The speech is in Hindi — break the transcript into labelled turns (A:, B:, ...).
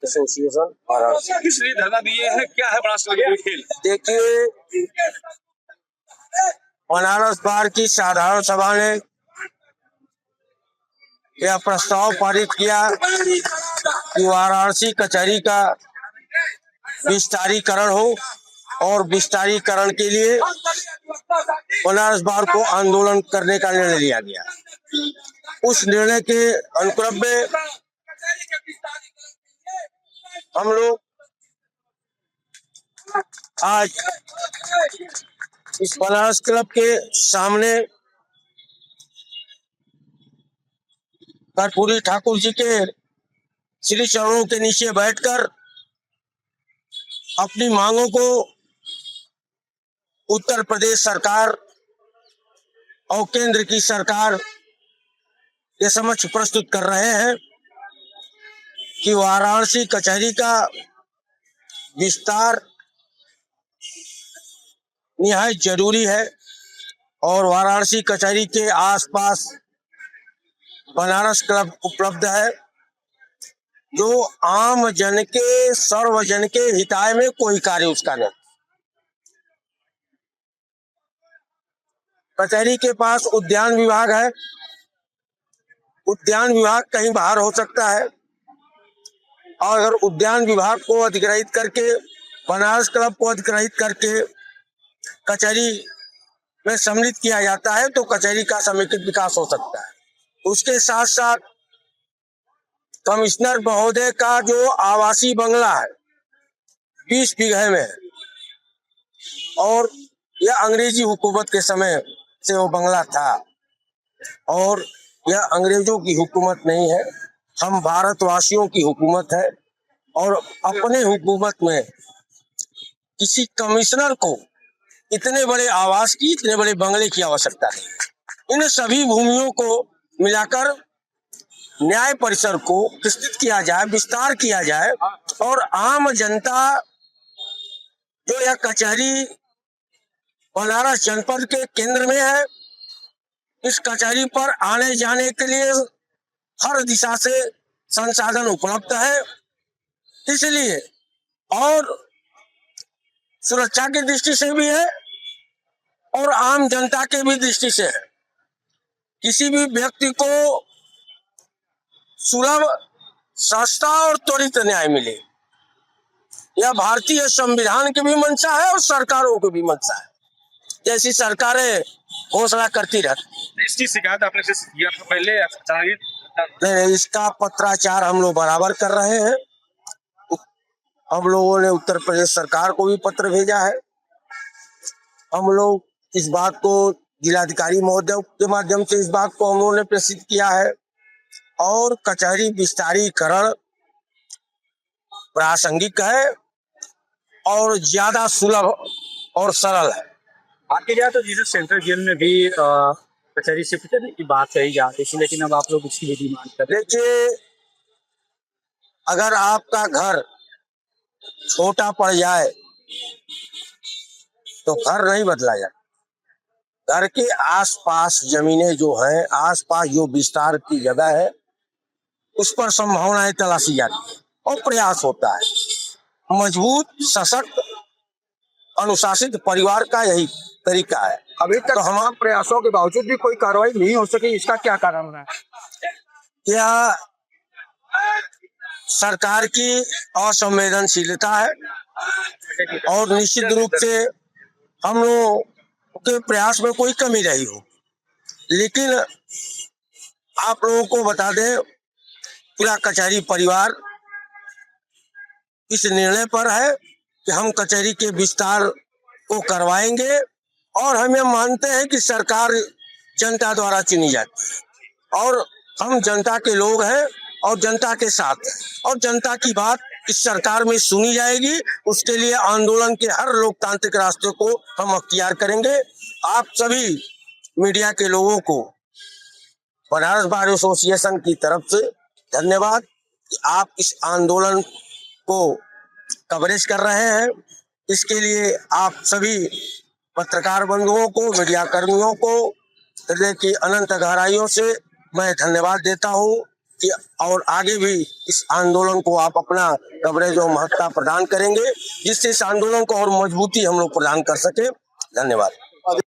A: एसोसिएशन वाराणसी।
B: किस लिए धरना दिए हैं, क्या है बनारस का खेल?
A: देखिए, बनारस बार की साधारण सभा ने यह प्रस्ताव पारित किया कि वाराणसी कचहरी का विस्तारीकरण हो और विस्तारीकरण के लिए बनारस बार को आंदोलन करने का निर्णय लिया गया। उस निर्णय के अनुक्रम में हम लोग आज इस बनारस क्लब के सामने कर्पूरी ठाकुर जी के श्री चरणों के नीचे बैठकर अपनी मांगों को उत्तर प्रदेश सरकार और केंद्र की सरकार के समक्ष प्रस्तुत कर रहे हैं कि वाराणसी कचहरी का विस्तार निहायत जरूरी है और वाराणसी कचहरी के आसपास बनारस क्लब उपलब्ध है, जो आम जन के सर्वजन के हिताय में कोई कार्य उसका नहीं। कचहरी के पास उद्यान विभाग है, उद्यान विभाग कहीं बाहर हो सकता है, और अगर उद्यान विभाग को अधिग्रहित करके बनारस क्लब को अधिग्रहित करके कचहरी में सम्मिलित किया जाता है तो कचहरी का समेकित विकास हो सकता है। उसके साथ साथ कमिश्नर महोदय का जो आवासीय बंगला है 20 बीघे में है, और यह अंग्रेजी हुकूमत के समय से वो बंगला था, और यह अंग्रेजों की हुकूमत नहीं है, हम भारतवासियों की हुकूमत है। और अपने हुकूमत में किसी कमिश्नर को इतने बड़े आवास की, इतने बड़े बंगले की आवश्यकता नहीं। इन सभी भूमियों को मिलाकर न्याय परिसर को विस्तृत किया जाए, विस्तार किया जाए, और आम जनता जो यह कचहरी बनारस जनपद के केंद्र में है, इस कचहरी पर आने जाने के लिए हर दिशा से संसाधन उपलब्ध है, इसलिए और सुरक्षा की दृष्टि से भी है और आम जनता के भी दृष्टि से है। किसी भी व्यक्ति को सुलभ, सस्ता और त्वरित न्याय मिले, यह भारतीय संविधान की भी मंशा है और सरकारों की भी मंशा है, जैसी सरकारें घोषणा करती रहती।
B: इसकी शिकायत आपने किया था पहले?
A: नहीं, इसका पत्राचार हम लोग बराबर कर रहे हैं। हम लोगों ने उत्तर प्रदेश सरकार को भी पत्र भेजा है। हम लोग इस बात को जिलाधिकारी महोदय के माध्यम से इस बात को हम लोगों ने प्रेषित किया है, और कचहरी विस्तारीकरण प्रासंगिक है और ज्यादा सुलभ और सरल है।
C: आपके यहाँ तो जिस सेंट्रल जेल में भी कचहरी शिफ्ट करने की बात कही जाती थी, लेकिन अब आप लोग इसकी भी डिमांड कर रहे हैं।
A: देखिए, अगर आपका घर छोटा पड़ जाए तो घर नहीं बदला जाए। घर के आसपास जमीनें जो हैं, आसपास जो विस्तार की जगह है, उस पर संभावनाएं तलाशी जाती है और प्रयास होता है। मजबूत, सशक्त, अनुशासित परिवार का यही तरीका है।
C: अभी तक हमारे प्रयासों के बावजूद भी कोई कार्रवाई नहीं हो सकी, इसका क्या कारण है?
A: यह सरकार की असंवेदनशीलता है, और निश्चित रूप से हम लोगों के प्रयास में कोई कमी रही हो। लेकिन आप लोगों को बता दें, पूरा कचहरी परिवार इस निर्णय पर है कि हम कचहरी के विस्तार को करवाएंगे, और हम ये मानते हैं कि सरकार जनता द्वारा चुनी जाती है, और हम जनता के लोग हैं और जनता के साथ हैं, और जनता की बात इस सरकार में सुनी जाएगी। उसके लिए आंदोलन के हर लोकतांत्रिक रास्ते को हम अख्तियार करेंगे। आप सभी मीडिया के लोगों को बनारस बार एसोसिएशन की तरफ से धन्यवाद कि आप इस आंदोलन को कवरेज कर रहे हैं। इसके लिए आप सभी पत्रकार बंधुओं को, मीडिया कर्मियों को हृदय की अनंत गहराइयों से मैं धन्यवाद देता हूँ। कि और आगे भी इस आंदोलन को आप अपना कवरेज और महत्ता प्रदान करेंगे, जिससे इस आंदोलन को और मजबूती हम लोग प्रदान कर सके। धन्यवाद।